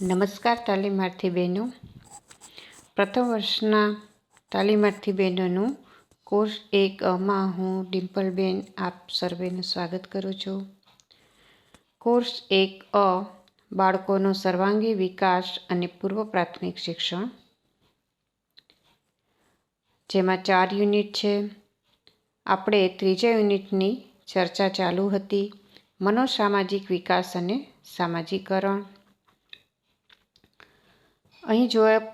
નમસ્કાર તાલીમાર્થી બહેનો. પ્રથમ વર્ષના તાલીમાર્થી બહેનોનું કોર્સ 1માં હું ડિમ્પલબેન આપ સર્વેનું સ્વાગત કરું છું. કોર્સ 1A બાળકોનો સર્વાંગી વિકાસ અને પૂર્વ પ્રાથમિક શિક્ષણ, જેમાં 4 યુનિટ છે. આપણે ત્રીજા યુનિટની ચર્ચા ચાલુ હતી. મનોસામાજિક વિકાસ અને સામાજિકરણ. અહીં જોયા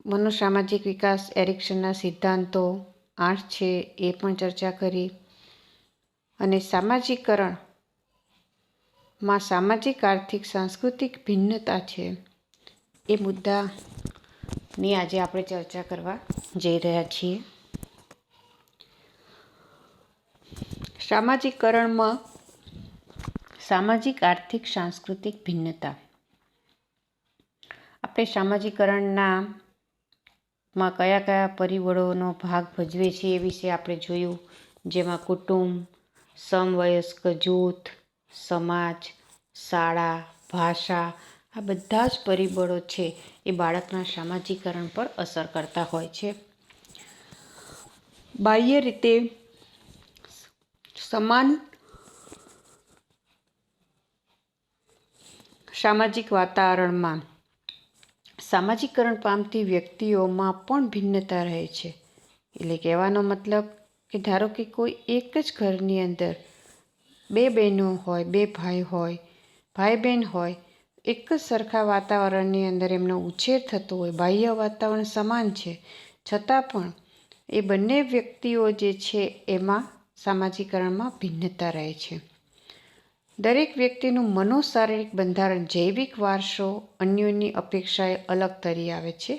મનોસામાજિક વિકાસ એરિક્સનના સિદ્ધાંતો 8 છે, એ પણ ચર્ચા કરી. અને સામાજિકરણમાં સામાજિક, આર્થિક, સાંસ્કૃતિક ભિન્નતા છે, એ મુદ્દાની આજે આપણે ચર્ચા કરવા જઈ રહ્યા છીએ. સામાજિકરણમાં સામાજિક, આર્થિક, સાંસ્કૃતિક ભિન્નતા. આપણે સામાજિકરણમાં કયા કયા પરિબળોનો ભાગ ભજવે છે એ વિશે આપણે જોયું, જેમાં કુટુંબ, સમવયસ્ક જૂથ, સમાજ, શાળા, ભાષા, આ બધા જ પરિબળો છે એ બાળકના સામાજિકરણ પર અસર કરતા હોય છે. બાહ્ય રીતે સમાન સામાજિક વાતાવરણમાં સામાજિકરણ પામતી વ્યક્તિઓમાં પણ ભિન્નતા રહે છે. એટલે કહેવાનો મતલબ કે ધારો કે કોઈ એક જ ઘરની અંદર 2 બહેનો હોય, 2 ભાઈ હોય, ભાઈ બહેન હોય, એક જ સરખા વાતાવરણની અંદર એમનો ઉછેર થતો હોય, બાહ્ય વાતાવરણ સમાન છે, છતાં પણ એ બંને વ્યક્તિઓ જે છે એમાં સામાજિકરણમાં ભિન્નતા રહે છે. દરેક વ્યક્તિનું મનોશારીરિક બંધારણ, જૈવિક વારસો અન્યોની અપેક્ષાએ અલગ તરી આવે છે,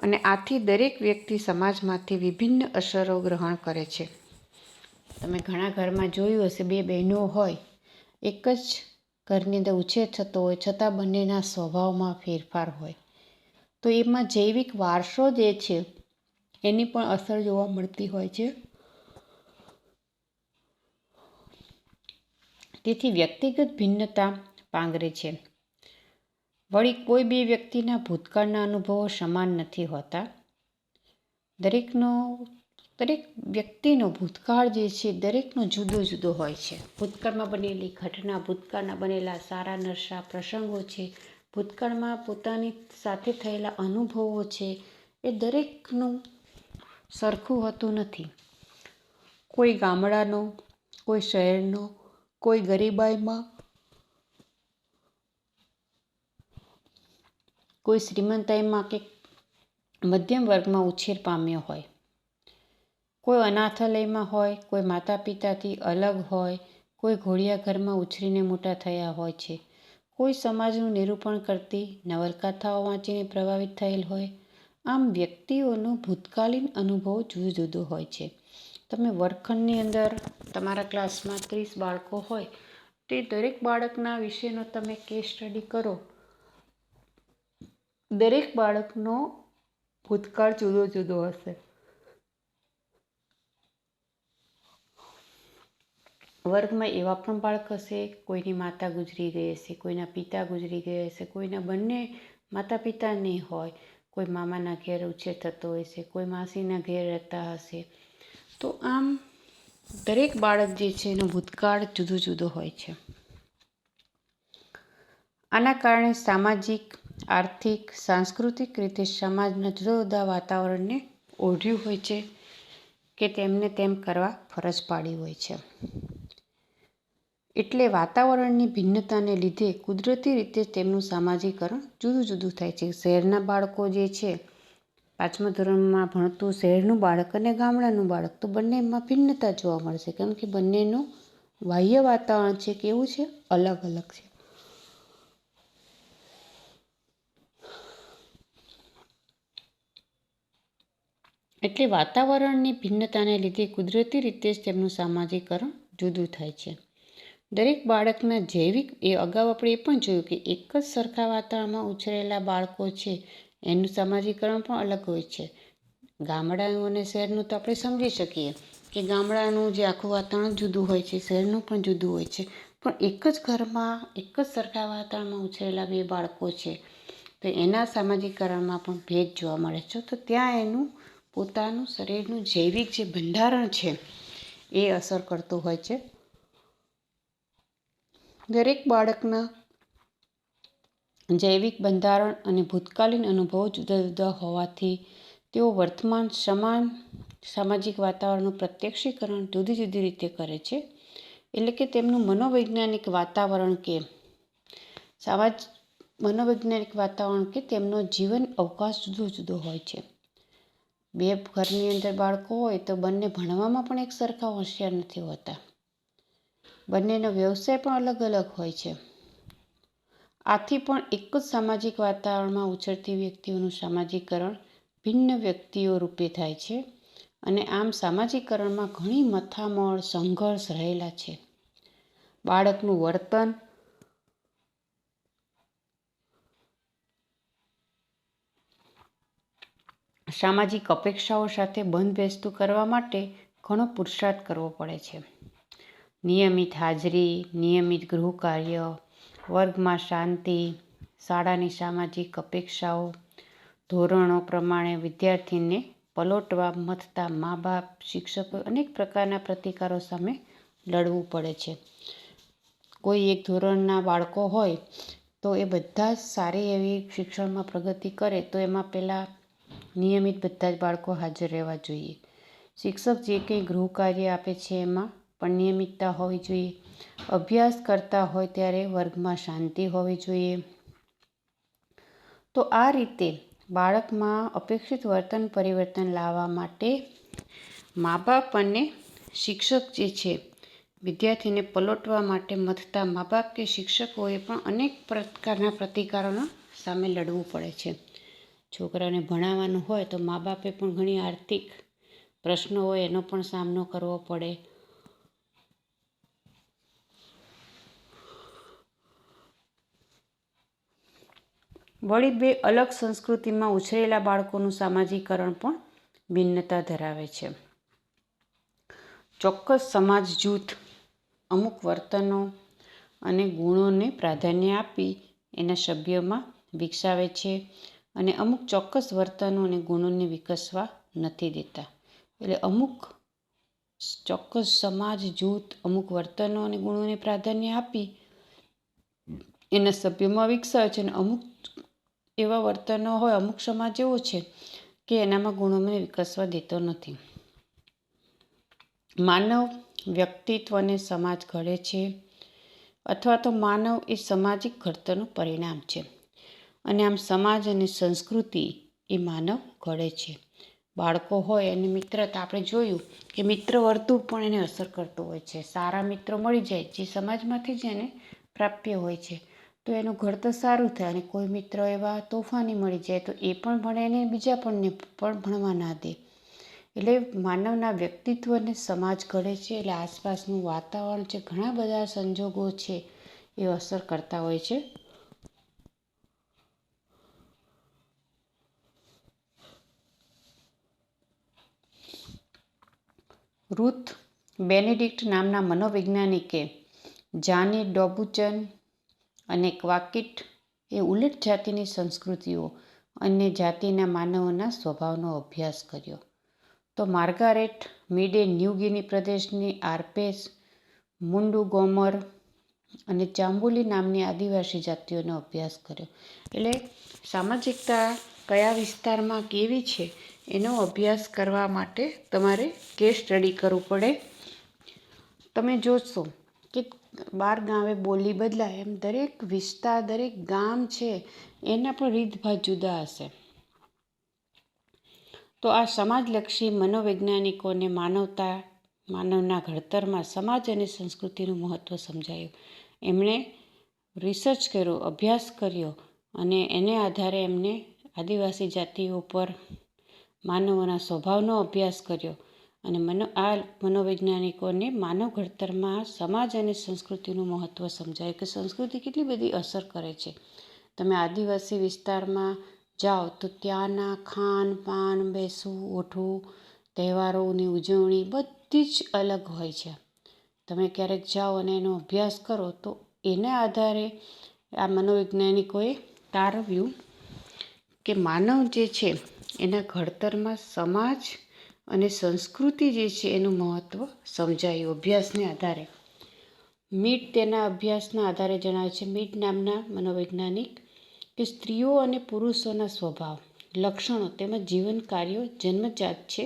અને આથી દરેક વ્યક્તિ સમાજમાંથી વિભિન્ન અસરો ગ્રહણ કરે છે. તમે ઘણા ઘરમાં જોયું હશે, 2 બહેનો હોય, એક જ ઘરની અંદર ઉછેર થતો હોય, છતાં બંનેના સ્વભાવમાં ફેરફાર હોય, તો એમાં જૈવિક વારસો જે છે એની પણ અસર જોવા મળતી હોય છે. તેથી વ્યક્તિગત ભિન્નતા પાંગરે છે. વળી કોઈ 2 વ્યક્તિના ભૂતકાળના અનુભવો સમાન નથી હોતા. દરેક વ્યક્તિનો ભૂતકાળ જે છે દરેકનો જુદો જુદો હોય છે. ભૂતકાળમાં બનેલી ઘટના, ભૂતકાળના બનેલા સારા નરસા પ્રસંગો છે, ભૂતકાળમાં પોતાની સાથે થયેલા અનુભવો છે, એ દરેકનું સરખું હોતું નથી. કોઈ ગામડાનો, કોઈ શહેરનો, કોઈ ગરીબાઈમાં, કોઈ શ્રીમંતાઈમાં કે મધ્યમ વર્ગમાં ઉછેર પામ્યો હોય, કોઈ અનાથાલયમાં હોય, કોઈ માતા પિતાથી અલગ હોય, કોઈ ઘોડિયા ઘરમાં ઉછરીને મોટા થયા હોય છે, કોઈ સમાજનું નિરૂપણ કરતી નવલકથાઓ વાંચીને પ્રભાવિત થયેલ હોય. આમ વ્યક્તિઓનો ભૂતકાલીન અનુભવ જુદો જુદો હોય છે. તમે વર્ગખંડની અંદર તમારા ક્લાસમાં 30 બાળકો હોય, તે દરેક બાળકના વિશેનો તમે કેસ સ્ટડી કરો, દરેક બાળકનો ભૂતકાળ જુદો જુદો હશે. વર્ગમાં એવા પણ બાળક હશે, કોઈની માતા ગુજરી ગઈ હશે, કોઈના પિતા ગુજરી ગયા હશે, કોઈના બંને માતા પિતા નહીં હોય, કોઈ મામાના ઘેર ઉછેર થતો હશે, કોઈ માસીના ઘેર રહેતા હશે. તો આમ દરેક બાળક જે છે એનો ભૂતકાળ જુદો જુદો હોય છે. આના કારણે સામાજિક, આર્થિક, સાંસ્કૃતિક રીતે સમાજના જુદા જુદા વાતાવરણને ઓઢ્યું હોય છે કે તેમને તેમ કરવા ફરજ પાડી હોય છે. એટલે વાતાવરણની ભિન્નતાને લીધે કુદરતી રીતે તેમનું સામાજિકરણ જુદું જુદું થાય છે. શહેરના બાળકો જે છે, 5મા ધોરણમાં ભણતું શહેરનું બાળક અને ગામડાનું બાળક, તો બંનેમાં ભિન્નતા જોવા મળશે, કેમ કે બંનેનું બાહ્ય વાતાવરણ છે કેવું છે, અલગ અલગ છે. એટલે વાતાવરણની ભિન્નતાને લીધે કુદરતી રીતે જ તેમનું સામાજિકરણ જુદું થાય છે. દરેક બાળકના જૈવિક, એ અગાઉ આપણે એ પણ જોયું કે એક જ સરખા વાતાવરણમાં ઉછરેલા બાળકો છે એનું સામાજિકરણ પણ અલગ હોય છે. ગામડાનું અને શહેરનું તો આપણે સમજી શકીએ કે ગામડાનું જે આખું વાતાવરણ જુદું હોય છે, શહેરનું પણ જુદું હોય છે, પણ એક જ ઘરમાં એક જ સરખા વાતાવરણમાં ઉછરેલા બે બાળકો છે તો એના સામાજિકરણમાં પણ ભેદ જોવા મળે છે. તો ત્યાં એનું પોતાનું શરીરનું જૈવિક જે બંધારણ છે એ અસર કરતું હોય છે. દરેક બાળકના જૈવિક બંધારણ અને ભૂતકાલીન અનુભવો જુદા જુદા હોવાથી તેઓ વર્તમાન સમાન સામાજિક વાતાવરણનું પ્રત્યક્ષીકરણ જુદી જુદી રીતે કરે છે. એટલે કે તેમનું મનોવૈજ્ઞાનિક વાતાવરણ મનોવૈજ્ઞાનિક વાતાવરણ કે તેમનો જીવન અવકાશ જુદો જુદો હોય છે. બે ઘરની અંદર બાળકો હોય તો બંને ભણવામાં પણ એક સરખા હોશિયાર નથી હોતા. બંનેનો વ્યવસાય પણ અલગ અલગ હોય છે. આથી પણ એક જ સામાજિક વાતાવરણમાં ઉછરતી વ્યક્તિઓનું સામાજિકરણ ભિન્ન વ્યક્તિઓ રૂપે થાય છે અને આમ સામાજિકરણમાં ઘણી મથામણ સંઘર્ષ રહેલા છે. બાળકનું વર્તન સામાજિક અપેક્ષાઓ સાથે બંધ બેસતું કરવા માટે ઘણો પુરુષાર્થ કરવો પડે છે. નિયમિત હાજરી, નિયમિત ગૃહ કાર્ય, વર્ગમાં શાંતિ, શાળાની સામાજિક અપેક્ષાઓ, ધોરણો પ્રમાણે વિદ્યાર્થીને પલોટવા મથતા મા બાપ, શિક્ષકો અનેક પ્રકારના પ્રતિકારો સામે લડવું પડે છે. કોઈ એક ધોરણના બાળકો હોય તો એ બધા જ સારી એવી શિક્ષણમાં પ્રગતિ કરે તો એમાં પહેલાં નિયમિત બધા જ બાળકો હાજર રહેવા જોઈએ. શિક્ષક જે કંઈ ગૃહ કાર્ય આપે છે એમાં પણ નિયમિતતા હોવી જોઈએ. અભ્યાસ કરતા હોય ત્યારે વર્ગમાં શાંતિ હોવી જોઈએ. તો આ રીતે બાળકમાં અપેક્ષિત વર્તન પરિવર્તન લાવવા માટે મા બાપ અને શિક્ષક જે છે વિદ્યાર્થીને પલોટવા માટે મથતા મા બાપ કે શિક્ષકોએ પણ અનેક પ્રકારના પ્રતિકારોના સામે લડવું પડે છે. છોકરાને ભણાવવાનું હોય તો મા બાપે પણ ઘણી આર્થિક પ્રશ્નો હોય એનો પણ સામનો કરવો પડે. વળી બે અલગ સંસ્કૃતિમાં ઉછરેલા બાળકોનું સામાજિકરણ પણ ભિન્નતા ધરાવે છે. ચોક્કસ સમાજ જૂથ અમુક વર્તનો અને ગુણોને પ્રાધાન્ય આપી એના સભ્યોમાં વિકસાવે છે અને અમુક ચોક્કસ વર્તનો અને ગુણોને વિકસવા નથી દેતા. એટલે અમુક ચોક્કસ સમાજ જૂથ અમુક વર્તનો અને ગુણોને પ્રાધાન્ય આપી એના સભ્યોમાં વિકસાવે છે અને અમુક એવા વર્તનો હોય અમુક સમાજ એવો છે કે એનામાં ગુણોને વિકસવા દેતો નથી. માનવ વ્યક્તિત્વને સમાજ ઘડે છે અથવા તો માનવ એ સામાજિક ઘડતરનું પરિણામ છે અને આમ સમાજ અને સંસ્કૃતિ એ માનવ ઘડે છે. બાળકો હોય અને મિત્રતા આપણે જોયું કે મિત્ર વર્તુળ પણ એને અસર કરતું હોય છે. સારા મિત્રો મળી જાય જે સમાજમાંથી જ એને પ્રાપ્ય હોય છે તો એનું ઘડતર સારું થાય. અને કોઈ મિત્ર એવા તોફાની મળી જાય તો એ પણ ભણે ને બીજા પણ ભણવા ના દે. એટલે માનવના વ્યક્તિત્વને સમાજ ઘડે છે. એટલે આસપાસનું વાતાવરણ છે ઘણા બધા સંજોગો છે એ અસર કરતા હોય છે. રૂથ બેનેડિક્ટ નામના મનોવૈજ્ઞાનિકે જાની ડોબુચન અને ક્વાકિટ એ ઉલટ જાતિની સંસ્કૃતિઓ અને જાતિના માનવોના સ્વભાવનો અભ્યાસ કર્યો. તો માર્ગારેટ મીડે ન્યૂ ગિની પ્રદેશની આર્પેસ, મુન્ડુ ગોમર અને ચાંબુલી નામની આદિવાસી જાતિઓનો અભ્યાસ કર્યો. એટલે સામાજિકતા કયા વિસ્તારમાં કેવી છે એનો અભ્યાસ કરવા માટે તમારે કેસ સ્ટડી કરવું પડે. તમે જોશો કે બાર ગામે બોલી બદલાય એમ દરેક વિસ્તાર દરેક ગામ છે એના પણ રીતભાત જુદા હશે. તો આ સમાજલક્ષી મનોવૈજ્ઞાનિકોને માનવના ઘડતરમાં સમાજ અને સંસ્કૃતિનું મહત્ત્વ સમજાયું. એમણે રિસર્ચ કર્યો, અભ્યાસ કર્યો અને એને આધારે એમને આદિવાસી જાતિઓ પર માનવોના સ્વભાવનો અભ્યાસ કર્યો અને આ મનોવૈજ્ઞાનિકોને માનવ ઘડતરમાં સમાજ અને સંસ્કૃતિનું મહત્ત્વ સમજાયું કે સંસ્કૃતિ કેટલી બધી અસર કરે છે. તમે આદિવાસી વિસ્તારમાં જાઓ તો ત્યાંના ખાન પાન, બેસવું, ઉઠવું, તહેવારોની ઉજવણી બધી જ અલગ હોય છે. તમે ક્યારેક જાઓ અને એનો અભ્યાસ કરો તો એના આધારે આ મનોવૈજ્ઞાનિકોએ તારવ્યું કે માનવ જે છે એના ઘડતરમાં સમાજ અને સંસ્કૃતિ જે છે એનું મહત્ત્વ સમજાયું અભ્યાસને આધારે. મીડ તેના અભ્યાસના આધારે જણાવે છે, મીડ નામના મનોવૈજ્ઞાનિક, કે સ્ત્રીઓ અને પુરુષોના સ્વભાવ, લક્ષણો તેમજ જીવન કાર્યો જન્મજાત છે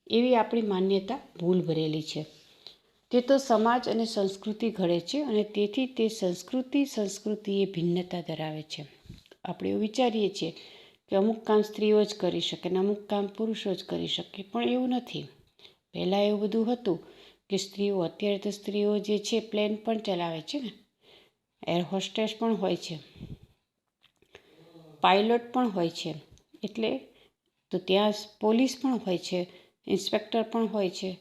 એવી આપણી માન્યતા ભૂલ ભરેલી છે. તે તો સમાજ અને સંસ્કૃતિ ઘડે છે અને તેથી તે સંસ્કૃતિ એ ભિન્નતા ધરાવે છે. આપણે એવું વિચારીએ છીએ કે અમુક કામ સ્ત્રીઓ જ કરી શકે ને અમુક કામ પુરુષો જ કરી શકે, પણ એવું નથી. પહેલાં એવું બધું હતું કે સ્ત્રીઓ, અત્યારે તો સ્ત્રીઓ જે છે પ્લેન પણ ચલાવે છે ને, એર હોસ્ટેસ પણ હોય છે, પાયલોટ પણ હોય છે, એટલે તો ત્યાં પોલીસ પણ હોય છે, ઇન્સ્પેક્ટર પણ હોય છે.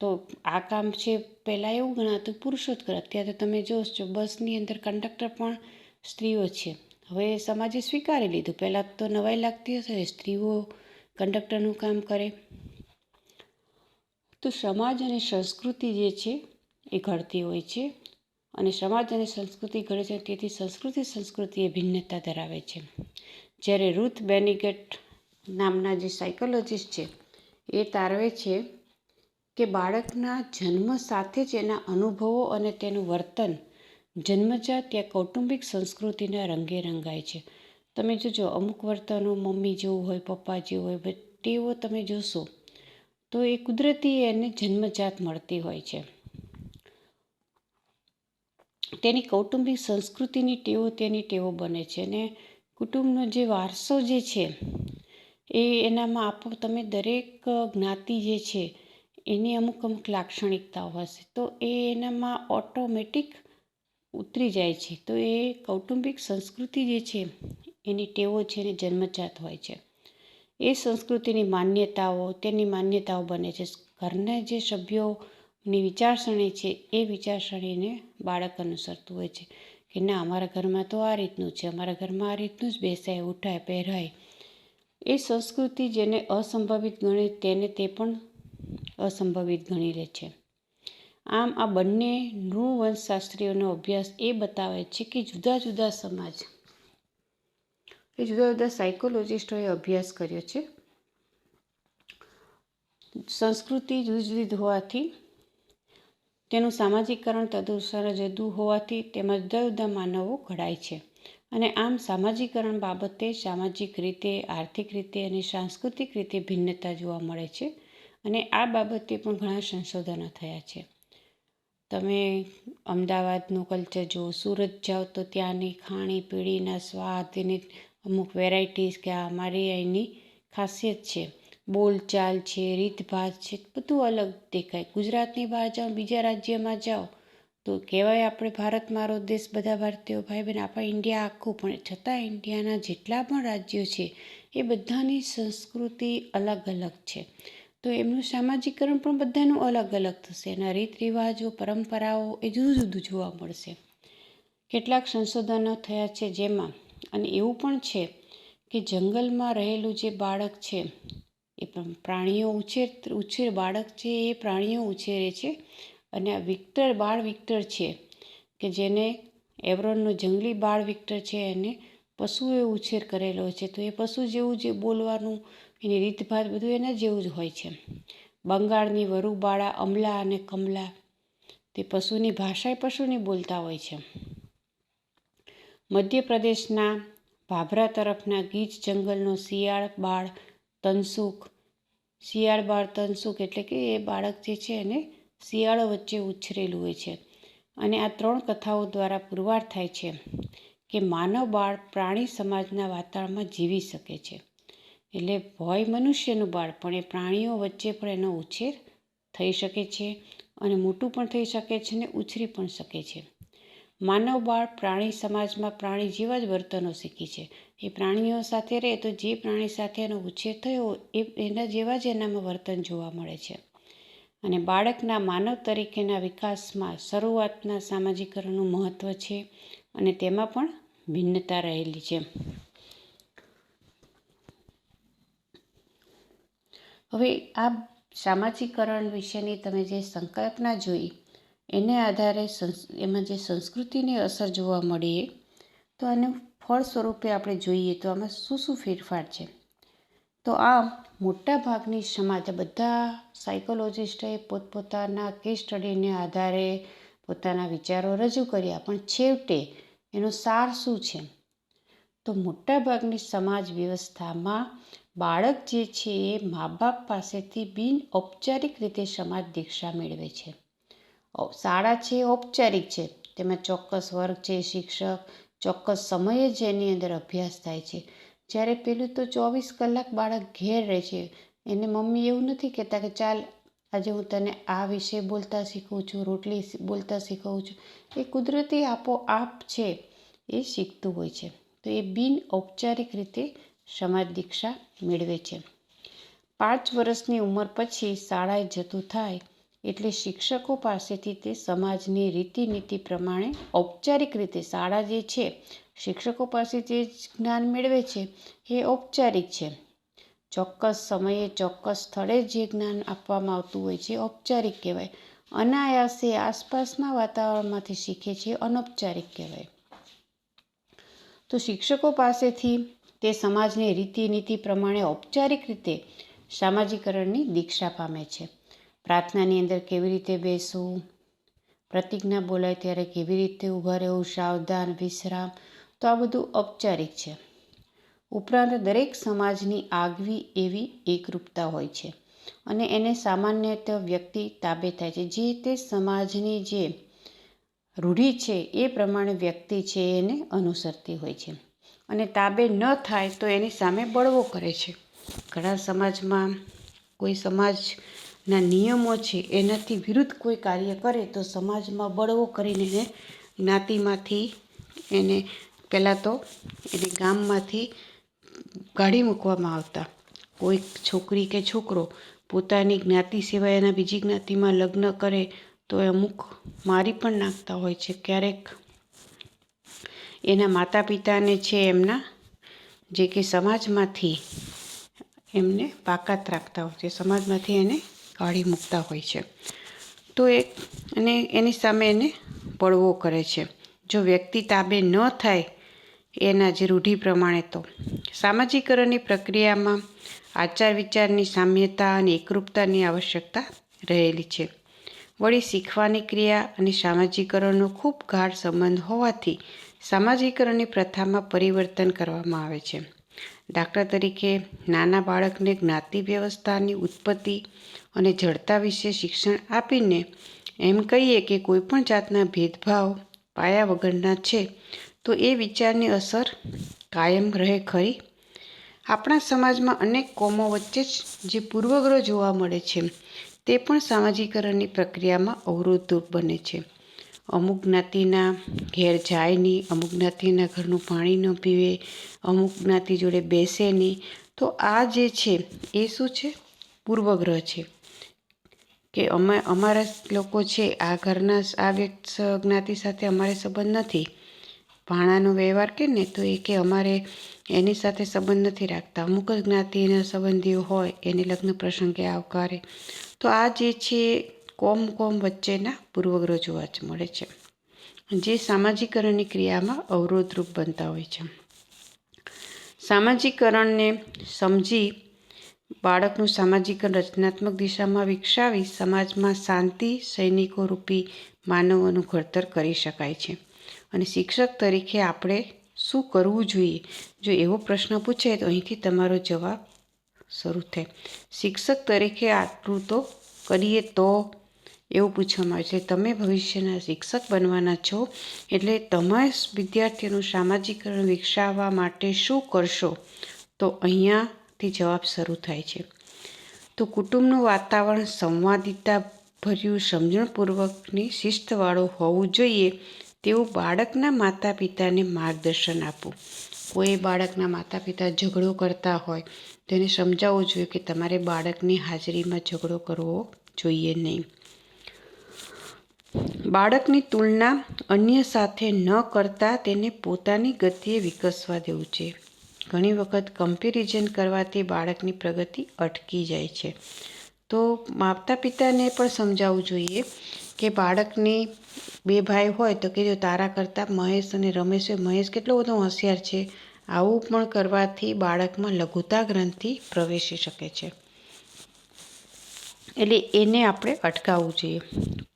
તો આ કામ છે પહેલાં એવું ગણાતું પુરુષો જ કરે. અત્યારે તો તમે જોશો બસની અંદર કંડક્ટર પણ સ્ત્રીઓ છે. હવે સમાજે સ્વીકારી લીધું. પહેલાં તો નવાઈ લાગતી હશે સ્ત્રીઓ કંડક્ટરનું કામ કરે. તો સમાજ અને સંસ્કૃતિ જે છે એ ઘડતી હોય છે અને સમાજ અને સંસ્કૃતિ ઘડે છે, તેથી સંસ્કૃતિ એ ભિન્નતા ધરાવે છે. જ્યારે રૂથ બેનિગેટ નામના જે સાયકોલોજિસ્ટ છે એ તારવે છે કે બાળકના જન્મ સાથે જ એના અનુભવો અને તેનું વર્તન જન્મજાત યા કૌટુંબિક સંસ્કૃતિના રંગે રંગાય છે. તમે જોજો અમુક વર્તનો મમ્મી જેવું હોય, પપ્પા જેવું હોય, તેઓ તમે જોશો તો એ કુદરતી એને જન્મજાત મળતી હોય છે. તેની કૌટુંબિક સંસ્કૃતિની ટેવો તેની ટેવો બને છે અને કુટુંબનો જે વારસો જે છે એ એનામાં આપો. તમે દરેક જ્ઞાતિ જે છે એની અમુક લાક્ષણિકતાઓ હશે તો એ એનામાં ઓટોમેટિક ઉતરી જાય છે. તો એ કૌટુંબિક સંસ્કૃતિ જે છે એની ટેવો છે એને જન્મજાત હોય છે. એ સંસ્કૃતિની માન્યતાઓ તેની માન્યતાઓ બને છે. ઘરના જે સભ્યોની વિચારસરણી છે એ વિચારસરણીને બાળક અનુસરતું હોય છે કે ના, અમારા ઘરમાં તો આ રીતનું છે, અમારા ઘરમાં આ રીતનું જ બેસાય, ઉઠાય, પહેરાય. એ સંસ્કૃતિ જેને અસંભવિત ગણે તેને તે પણ અસંભવિત ગણી લે છે. આમ આ બંને નૃવંશશાસ્ત્રીઓનો અભ્યાસ એ બતાવે છે કે જુદા જુદા સમાજ, એ જુદા જુદા સાયકોલોજિસ્ટોએ અભ્યાસ કર્યો છે. સંસ્કૃતિ જુદી જુદી હોવાથી તેનું સામાજિકરણ તદનુસાર જુદું હોવાથી તેમાં જુદા જુદા માનવો ઘડાય છે અને આમ સામાજિકરણ બાબતે સામાજિક રીતે, આર્થિક રીતે અને સાંસ્કૃતિક રીતે ભિન્નતા જોવા મળે છે અને આ બાબતે પણ ઘણા સંશોધનો થયા છે. તમે અમદાવાદનું કલ્ચર જુઓ, સુરત જાઓ તો ત્યાંની ખાણીપીણીના સ્વાદ, એની અમુક વેરાયટીઝ કે આ અમારી અહીંની ખાસિયત છે, બોલચાલ છે, રીતભાત છે, બધું અલગ દેખાય. ગુજરાતની બહાર જાઓ, બીજા રાજ્યમાં જાઓ તો કહેવાય આપણે ભારત મારો દેશ, બધા ભારતીયો ભાઈ બહેન, આપણા ઇન્ડિયા આખું, પણ છતાં ઇન્ડિયાના જેટલા પણ રાજ્યો છે એ બધાની સંસ્કૃતિ અલગ અલગ છે. તો એમનું સામાજિકરણ પણ બધાનું અલગ અલગ થશે. એના રીત રિવાજો, પરંપરાઓ એ જુદું જુદું જોવા મળશે. કેટલાક સંશોધનો થયા છે જેમાં, અને એવું પણ છે કે જંગલમાં રહેલું જે બાળક છે એ પ્રાણીઓ ઉછેર બાળક છે એ પ્રાણીઓ ઉછેરે છે અને આ બાળ વિક્ટર છે કે જેને એવરોનનો જંગલી બાળ વિક્ટર છે એને પશુએ ઉછેર કરેલો છે. તો એ પશુ જેવું જે બોલવાનું, એની રીતભાત બધું એના જેવું જ હોય છે. બંગાળની વરુબાળા, અમલા અને કમલા, તે પશુની ભાષા એ પશુની બોલતા હોય છે. મધ્યપ્રદેશના ભાભરા તરફના ગીચ જંગલનો શિયાળ બાળ તનસુક એટલે કે એ બાળક જે છે એને શિયાળો વચ્ચે ઉછરેલું હોય છે. અને આ 3 કથાઓ દ્વારા પુરવાર થાય છે કે માનવ બાળ પ્રાણી સમાજના વાતાવરણમાં જીવી શકે છે. એટલે હોય મનુષ્યનું બાળ, પણ એ પ્રાણીઓ વચ્ચે પણ એનો ઉછેર થઈ શકે છે અને મોટું પણ થઈ શકે છે અને ઉછરી પણ શકે છે. માનવ બાળ પ્રાણી સમાજમાં પ્રાણી જેવા જ વર્તનો શીખી છે. એ પ્રાણીઓ સાથે રહે તો જે પ્રાણી સાથે એનો ઉછેર થયો એના જેવા જ એનામાં વર્તન જોવા મળે છે. અને બાળકના માનવ તરીકેના વિકાસમાં શરૂઆતના સામાજિકરણનું મહત્ત્વ છે અને તેમાં પણ ભિન્નતા રહેલી છે. હવે આ સામાજિકરણ વિશેની તમે જે સંકલ્પના જોઈ એને આધારે એમાં જે સંસ્કૃતિની અસર જોવા મળીએ તો આનું ફળ સ્વરૂપે આપણે જોઈએ તો આમાં શું શું ફેરફાર છે. તો આમ મોટા ભાગની સમાજ બધા સાયકોલોજિસ્ટોએ પોતપોતાના કેસ સ્ટડીને આધારે પોતાના વિચારો રજૂ કર્યા, પણ છેવટે એનો સાર શું છે? તો મોટાભાગની સમાજ વ્યવસ્થામાં બાળક જે છે એ મા બાપ પાસેથી બિન ઔપચારિક રીતે સમાજ દીક્ષા મેળવે છે. શાળા છે ઔપચારિક છે, તેમાં ચોક્કસ વર્ગ છે, શિક્ષક, ચોક્કસ સમયે જ એની અંદર અભ્યાસ થાય છે. જ્યારે પેલું તો 24 કલાક બાળક ઘેર રહે છે. એને મમ્મી એવું નથી કહેતા કે ચાલ આજે હું તને આ વિશે બોલતા શીખવું છું, રોટલી બોલતા શીખવું છું. એ કુદરતી આપોઆપ છે એ શીખતું હોય છે. તો એ બિન ઔપચારિક રીતે સમાજ દીક્ષા મેળવે છે. 5 વર્ષની ઉંમર પછી શાળાએ જતું થાય એટલે શિક્ષકો પાસેથી તે સમાજની રીતિનીતિ પ્રમાણે ઔપચારિક રીતે શાળા જે છે, શિક્ષકો પાસે જે જ્ઞાન મેળવે છે એ ઔપચારિક છે. ચોક્કસ સમયે ચોક્કસ સ્થળે જે જ્ઞાન આપવામાં આવતું હોય છે ઔપચારિક કહેવાય. અનાયાસે આસપાસના વાતાવરણમાંથી શીખે છે અનૌપચારિક કહેવાય. તો શિક્ષકો પાસેથી તે સમાજની રીતિનીતિ પ્રમાણે ઔપચારિક રીતે સામાજિકરણની દીક્ષા પામે છે. પ્રાર્થનાની અંદર કેવી રીતે બેસવું, પ્રતિજ્ઞા બોલાય ત્યારે કેવી રીતે ઊભા રહેવું, સાવધાન, વિશ્રામ, તો આ બધું ઔપચારિક છે. ઉપરાંત દરેક સમાજની આગવી એવી એકરૂપતા હોય છે અને એને સામાન્યતઃ વ્યક્તિ તાબે થાય છે. જે તે સમાજની જે રૂઢિ છે એ પ્રમાણે વ્યક્તિ છે એને અનુસરતી હોય છે અને તાબે ન થાય તો એની સામે બળવો કરે છે. ઘણા સમાજમાં કોઈ સમાજના નિયમો છે એનાથી વિરુદ્ધ કોઈ કાર્ય કરે તો સમાજમાં બળવો કરીને એને જ્ઞાતિમાંથી એને પહેલાં તો એને ગામમાંથી કાઢી મૂકવામાં આવતા. કોઈ છોકરી કે છોકરો પોતાની જ્ઞાતિ સિવાયના બીજી જ્ઞાતિમાં લગ્ન કરે તો અમુક મારી પણ નાખતા હોય છે. ક્યારેક એના માતા પિતાને છે એમના જે કે સમાજમાંથી એમને બાકાત રાખતા હોય છે, સમાજમાંથી એને કાઢી મૂકતા હોય છે. તો અને એની સામે એને બળવો કરે છે. જો વ્યક્તિ તાબે ન થાય એના જે રૂઢિ પ્રમાણે, તો સામાજિકરણની પ્રક્રિયામાં આચાર વિચારની સામ્યતા અને એકરૂપતાની આવશ્યકતા રહેલી છે. વળી શીખવાની ક્રિયા અને સામાજિકરણનો ખૂબ ગાઢ સંબંધ હોવાથી સામાજિકરણની પ્રથામાં પરિવર્તન કરવામાં આવે છે. દાખલા તરીકે નાના બાળકને જ્ઞાતિ વ્યવસ્થાની ઉત્પત્તિ અને જડતા વિશે શિક્ષણ આપીને એમ કહીએ કે કોઈપણ જાતના ભેદભાવ પાયા વગરના છે તો એ વિચારની અસર કાયમ રહે ખરી? આપણા સમાજમાં અનેક કોમો વચ્ચે જે પૂર્વગ્રહ જોવા મળે છે તે પણ સામાજિકરણની પ્રક્રિયામાં અવરોધરૂપ બને છે. અમુક જ્ઞાતિના ઘેર જાય નહીં, અમુક જ્ઞાતિના ઘરનું પાણી ન પીવે, અમુક જ્ઞાતિ જોડે બેસે નહીં. તો આ જે છે એ શું છે? પૂર્વગ્રહ છે કે અમારા લોકો છે આ ઘરના આ જ્ઞાતિ સાથે અમારે સંબંધ નથી. ભાણાનો વ્યવહાર કે ને તો એ કે અમારે એની સાથે સંબંધ નથી રાખતા. અમુક જ જ્ઞાતિના સંબંધીઓ હોય એને લગ્ન પ્રસંગે આવકારે. તો આ જે છે કોમ વચ્ચેના પૂર્વગ્રહ જોવા જ મળે છે, જે સામાજિકરણની ક્રિયામાં અવરોધરૂપ બનતા હોય છે. સામાજિકરણને સમજી બાળકનું સામાજિકરણ રચનાત્મક દિશામાં વિકસાવી સમાજમાં શાંતિ સૈનિકો રૂપી માનવોનું ઘડતર કરી શકાય છે. અને શિક્ષક તરીકે આપણે શું કરવું જોઈએ? જો એવો પ્રશ્ન પૂછે તો અહીંથી તમારો જવાબ શરૂ થાય. શિક્ષક તરીકે આટલું તો કરીએ તો એવું પૂછવામાં આવે છે. તમે ભવિષ્યના શિક્ષક બનવાના છો એટલે તમે વિદ્યાર્થીઓનું સામાજિકરણ વિકસાવવા માટે શું કરશો? તો અહીંયાથી જવાબ શરૂ થાય છે. તો કુટુંબનું વાતાવરણ સંવાદિતા ભર્યું, સમજણપૂર્વકની શિસ્તવાળું હોવું જોઈએ તેવું બાળકના માતા પિતાને માર્ગદર્શન આપવું. કોઈ બાળકના માતા પિતા ઝઘડો કરતા હોય તો એને સમજાવવું જોઈએ કે તમારે બાળકની હાજરીમાં ઝઘડો કરવો જોઈએ નહીં. બાળકની તુલના અન્ય સાથે ન કરતાં તેને પોતાની ગતિએ વિકસવા દેવું છે. ઘણી વખત કમ્પેરિઝન કરવાથી બાળકની પ્રગતિ અટકી જાય છે. તો માતા પિતાને પણ સમજાવવું જોઈએ કે બાળકને 2 ભાઈ હોય તો કે જો તારા કરતાં મહેશ અને રમેશ હોય, મહેશ કેટલો બધો હોશિયાર છે. આવું પણ કરવાથી બાળકમાં લઘુતા ગ્રંથિ પ્રવેશી શકે છે. એટલે એને આપણે અટકાવવું જોઈએ.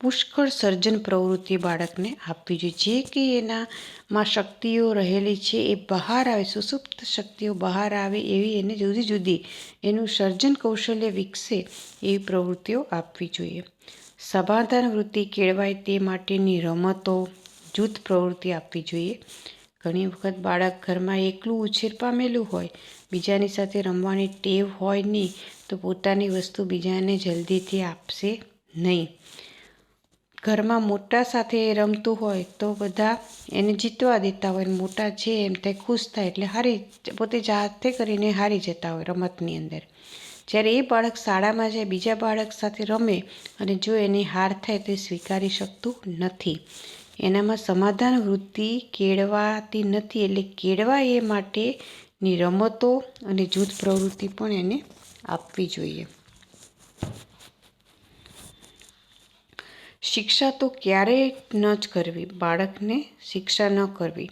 પુષ્કળ સર્જન પ્રવૃત્તિ બાળકને આપવી જોઈએ. જે કે એનામાં શક્તિઓ રહેલી છે એ બહાર આવે, સુસુપ્ત શક્તિઓ બહાર આવે એવી એને જુદી જુદી એનું સર્જન કૌશલ્ય વિકસે એવી પ્રવૃત્તિઓ આપવી જોઈએ. સમાધાન વૃત્તિ કેળવાય તે માટેની રમતો, જૂથ પ્રવૃત્તિ આપવી જોઈએ. ઘણી વખત બાળક ઘરમાં એકલું ઉછેર પામેલું હોય, બીજાની સાથે રમવાની ટેવ હોય નહીં, તો પોતાની વસ્તુ બીજાને જલ્દીથી આપશે નહીં. ઘરમાં મોટા સાથે રમતું હોય તો બધા એને જીતવા દેતા હોય, મોટા છે એમ તે ખુશ થાય એટલે પોતે જાતે કરીને હારી જતા હોય રમતની અંદર. જ્યારે એ બાળક શાળામાં જાય, બીજા બાળક સાથે રમે અને જો એની હાર થાય તો એ સ્વીકારી શકતું નથી. એનામાં સમાધાન વૃત્તિ કેળવાતી નથી. એટલે કેળવા એ માટેની રમતો અને જૂથ પ્રવૃત્તિ પણ એને આપવી જોઈએ. શિક્ષા તો ક્યારેય ન જ કરવી. બાળકને શિક્ષા ન કરવી,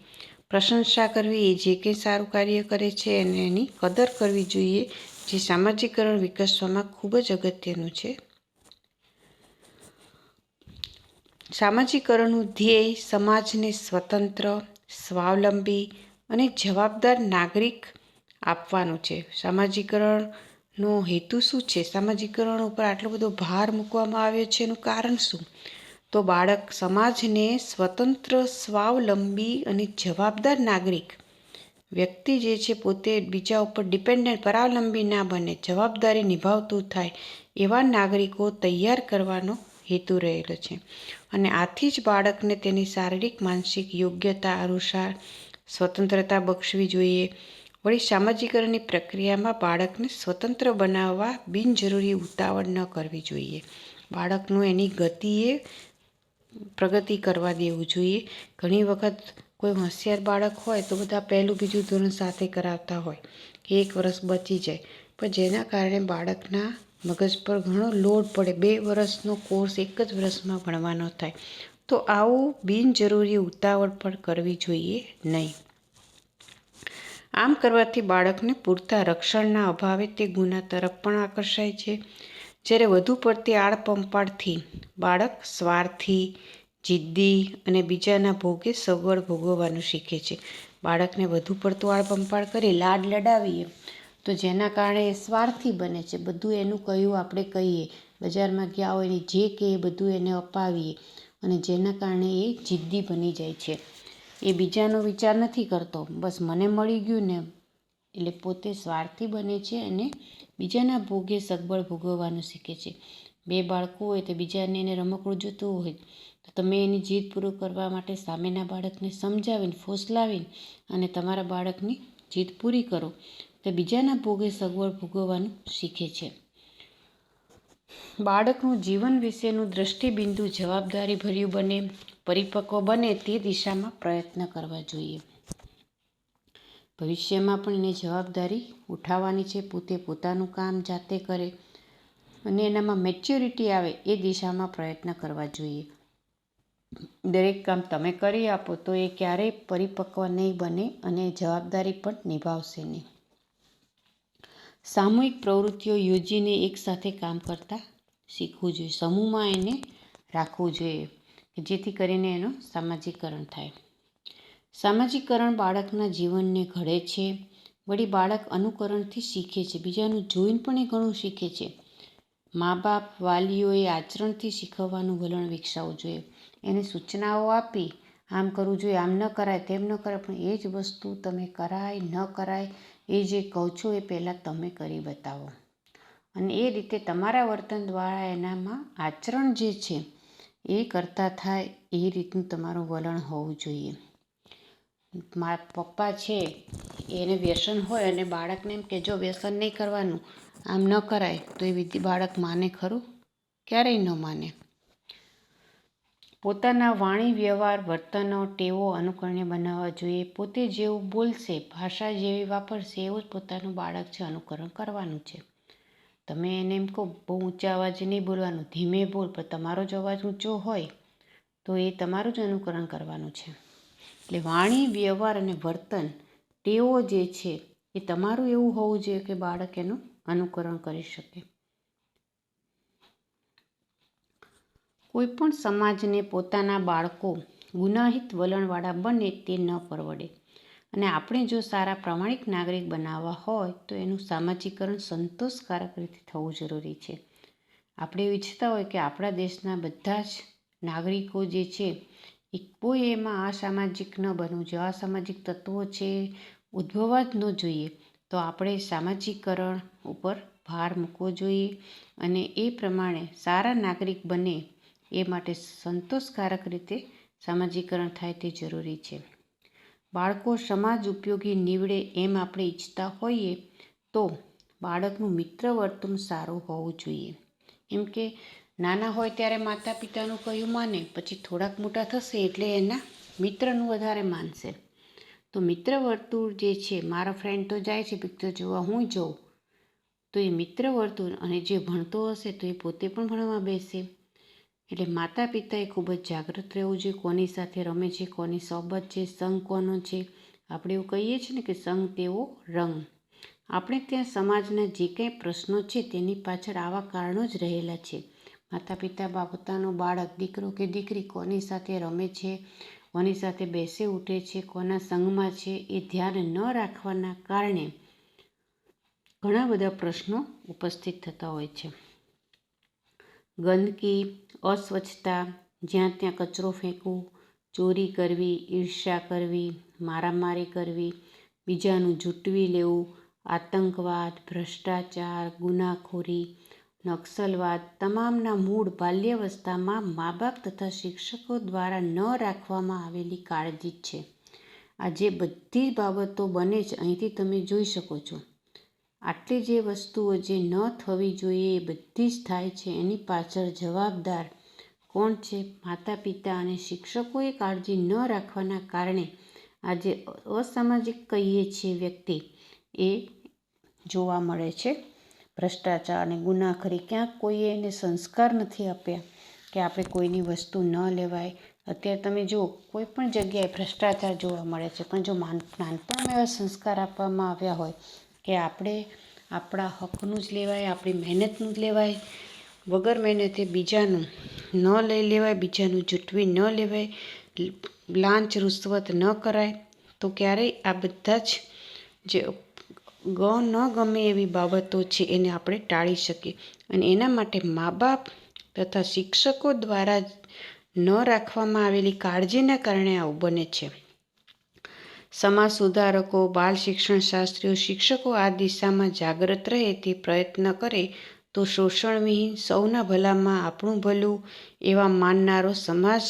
પ્રશંસા કરવી. એ જે કંઈ સારું કાર્ય કરે છે અને એની કદર કરવી જોઈએ, જે સામાજિકરણ વિકસવામાં ખૂબ જ અગત્યનું છે. સામાજિકરણનું ધ્યેય સમાજને સ્વતંત્ર, સ્વાવલંબી અને જવાબદાર નાગરિક આપવાનું છે. સામાજિકરણનો હેતુ શું છે? સામાજિકરણ ઉપર આટલો બધો ભાર મૂકવામાં આવ્યો છે, એનું કારણ શું? તો બાળક સમાજને સ્વતંત્ર, સ્વાવલંબી અને જવાબદાર નાગરિક વ્યક્તિ જે છે પોતે બીજા ઉપર ડિપેન્ડન્ટ, પરાવલંબી ના બને, જવાબદારી નિભાવતું થાય એવા નાગરિકો તૈયાર કરવાનો હેતુ રહેલો છે. અને આથી જ બાળકને તેની શારીરિક, માનસિક યોગ્યતા અનુસાર સ્વતંત્રતા બક્ષવી જોઈએ. વળી સામાજિકરણની પ્રક્રિયામાં બાળકને સ્વતંત્ર બનાવવા બિનજરૂરી ઉતાવળ ન કરવી જોઈએ. બાળકનું એની ગતિએ પ્રગતિ કરવા દેવું જોઈએ. ઘણી વખત કોઈ હોશિયાર બાળક હોય તો બધા પહેલું બીજું ધોરણ સાથે કરાવતા હોય કે 1 વર્ષ બચી જાય, પણ જેના કારણે બાળકના મગજ પર ઘણો લોડ પડે. 2 વર્ષનો કોર્સ 1 જ વર્ષમાં ભણવાનો થાય. તો આવું બિનજરૂરી ઉતાવળ પણ કરવી જોઈએ નહીં. આમ કરવાથી બાળકને પૂરતા રક્ષણના અભાવે તે ગુના તરફ પણ આકર્ષાય છે. જ્યારે વધુ પડતી આળપંપાળથી બાળક સ્વાર્થી, જિદ્દી અને બીજાના ભોગે સગવડ ભોગવવાનું શીખે છે. બાળકને વધુ પડતું આળપંપાળ કરી લાડ લડાવીએ તો જેના કારણે એ સ્વાર્થી બને છે. બધું એનું કહ્યું આપણે કહીએ, બજારમાં ગયા હોય ને જે કહે એ બધું એને અપાવીએ અને જેના કારણે એ જિદ્દી બની જાય છે. એ બીજાનો વિચાર નથી કરતો, બસ મને મળી ગયું ને, એટલે પોતે સ્વાર્થી બને છે અને બીજાના ભોગે સગવડ ભોગવવાનું શીખે છે. 2 બાળકો હોય તો બીજાને એને રમકડું જોતું હોય તો તમે એની જીદ પૂરું કરવા માટે સામેના બાળકને સમજાવીને, ફોસલાવીને અને તમારા બાળકની જીદ પૂરી કરો તો બીજાના ભોગે સગવડ ભોગવવાનું શીખે છે. બાળકનું જીવન વિશેનું દ્રષ્ટિબિંદુ જવાબદારીભર્યું બને, પરિપક્વ બને તે દિશામાં પ્રયત્ન કરવા જોઈએ. ભવિષ્યમાં પણ એને જવાબદારી ઉઠાવવાની છે, પોતે પોતાનું કામ જાતે કરે અને એનામાં મેચ્યોરિટી આવે એ દિશામાં પ્રયત્ન કરવા જોઈએ. દરેક કામ તમે કરી આપો તો એ ક્યારેય પરિપક્વ નહીં બને અને જવાબદારી પણ નિભાવશે નહીં. સામૂહિક પ્રવૃત્તિઓ યોજીને એકસાથે કામ કરતા શીખવું જોઈએ. સમૂહમાં એને રાખવું જોઈએ જેથી કરીને એનું સામાજિકરણ થાય. સામાજિકરણ બાળકના જીવનને ઘડે છે. વળી બાળક અનુકરણથી શીખે છે. બીજાનું જોઈને પણ એ ઘણું શીખે છે. મા-બાપ, વાલીઓએ આચરણથી શીખવવાનું વલણ વિકસાવવું જોઈએ. એને સૂચનાઓ આપી, આમ કરવું જોઈએ, આમ ન કરાય, તેમ ન કરાય, પણ એ જ વસ્તુ તમે કરાય ન કરાય એ જે કહો છો એ પહેલાં તમે કરી બતાવો અને એ રીતે તમારા વર્તન દ્વારા એનામાં આચરણ જે છે એ કરતા થાય એ રીતનું તમારું વલણ હોવું જોઈએ. પપ્પા છે એને વ્યસન હોય અને બાળકને એમ કે જો વ્યસન નહીં કરવાનું, આમ ન કરાય, તો એ બાળક માને ખરું? ક્યારેય ન માને. પોતાના વાણી, વ્યવહાર, વર્તનો, ટેવો અનુકરણીય બનાવવા જોઈએ. પોતે જેવું બોલશે, ભાષા જેવી વાપરશે એવું જ પોતાનું બાળક છે અનુકરણ કરવાનું છે. તમે એને એમ કહો બહુ ઊંચા અવાજે નહીં બોલવાનું, ધીમે બોલ, પણ તમારો જ અવાજ ઊંચો હોય તો એ તમારું જ અનુકરણ કરવાનું છે. એટલે વાણી, વ્યવહાર અને વર્તન ટેવો જે છે એ તમારું એવું હોવું જોઈએ કે બાળક એનું અનુકરણ કરી શકે. કોઈ પણ સમાજને પોતાના બાળકો ગુનાહિત વલણવાળા બને તે ન પરવડે અને આપણે જો સારા પ્રામાણિક નાગરિક બનાવવા હોય તો એનું સામાજિકરણ સંતોષકારક રીતે થવું જરૂરી છે. આપણે એવું ઈચ્છતા હોય કે આપણા દેશના બધા જ નાગરિકો જે છે એ કોઈ એમાં અસામાજિક ન બનવું જોઈએ, અસામાજિક તત્વો છે ઉદ્ભવવા જ ન જોઈએ. તો આપણે સામાજિકરણ ઉપર ભાર મૂકવો જોઈએ અને એ પ્રમાણે સારા નાગરિક બને એ માટે સંતોષકારક રીતે સામાજિકરણ થાય તે જરૂરી છે. બાળકો સમાજ ઉપયોગી નીવડે એમ આપણે ઈચ્છતા હોઈએ તો બાળકનું મિત્ર વર્તન સારું હોવું જોઈએ. એમ કે નાના હોય ત્યારે માતા પિતાનું કહ્યું માને, પછી થોડાક મોટા થશે એટલે એના મિત્રનું વધારે માનશે. તો મિત્ર વર્તુળ જે છે, મારો ફ્રેન્ડ તો જાય છે પિક્ચર જોવા, હું જઉં, તો એ મિત્ર વર્તુળ, અને જે ભણતો હશે તો એ પોતે પણ ભણવા બેસે. એટલે માતા પિતાએ ખૂબ જ જાગૃત રહેવું જોઈએ, કોની સાથે રમે છે, કોની સોબત છે, સંગ કોનો છે. આપણે એવું કહીએ છીએ ને કે સંગ તેવો રંગ. આપણે ત્યાં સમાજના જે કંઈ પ્રશ્નો છે તેની પાછળ આવા કારણો જ રહેલા છે. માતા પિતા પોતાનું બાળક, દીકરો કે દીકરી કોની સાથે રમે છે, કોની સાથે બેસે ઉઠે છે, કોના સંગમાં છે, એ ધ્યાન ન રાખવાના કારણે ઘણા બધા પ્રશ્નો ઉપસ્થિત થતા હોય છે. ગંદકી, અસ્વચ્છતા, જ્યાં ત્યાં કચરો ફેંકવું, ચોરી કરવી, ઈર્ષ્યા કરવી, મારામારી કરવી, બીજાનું જૂટવી લેવું, આતંકવાદ, ભ્રષ્ટાચાર, ગુનાખોરી, નક્સલવાદ તમામના મૂળ બાલ્યાવસ્થામાં મા બાપ તથા શિક્ષકો દ્વારા ન રાખવામાં આવેલી કાળજી જ છે. આ જે બધી બાબતો બને છે અહીંથી તમે જોઈ શકો છો. આટલી જે વસ્તુઓ જે ન થવી જોઈએ એ બધી જ થાય છે. એની પાછળ જવાબદાર કોણ છે? માતા પિતા અને શિક્ષકોએ કાળજી ન રાખવાના કારણે આ જે અસામાજિક કહીએ છીએ વ્યક્તિ એ જોવા મળે છે. ભ્રષ્ટાચાર અને ગુનાખોરી, ક્યાંક કોઈએ એને સંસ્કાર નથી આપ્યા કે આપણે કોઈની વસ્તુ ન લેવાય. અત્યારે તમે જુઓ કોઈ પણ જગ્યાએ ભ્રષ્ટાચાર જોવા મળે છે, પણ જો નાનપણમાં એવા સંસ્કાર આપવામાં આવ્યા હોય કે આપણે આપણા હકનું જ લેવાય, આપણી મહેનતનું જ લેવાય, વગર મહેનતે બીજાનું ન લઈ લેવાય, બીજાનું જૂટવી ન લેવાય, લાંચ રૂશ્વત ન કરાય, તો ક્યારેય આ બધા જ જે ન ગમે એવી બાબતો છે એને આપણે ટાળી શકીએ. અને એના માટે મા બાપ તથા શિક્ષકો દ્વારા ન રાખવામાં આવેલી કાળજીના કારણે આવું બને છે. સમાજ સુધારકો, બાળ શિક્ષણ શાસ્ત્રીઓ, શિક્ષકો આ દિશામાં જાગૃત રહે તે પ્રયત્ન કરે તો શોષણવિહીન, સૌના ભલામાં આપણું ભલું એવા માનનારો સમાજ,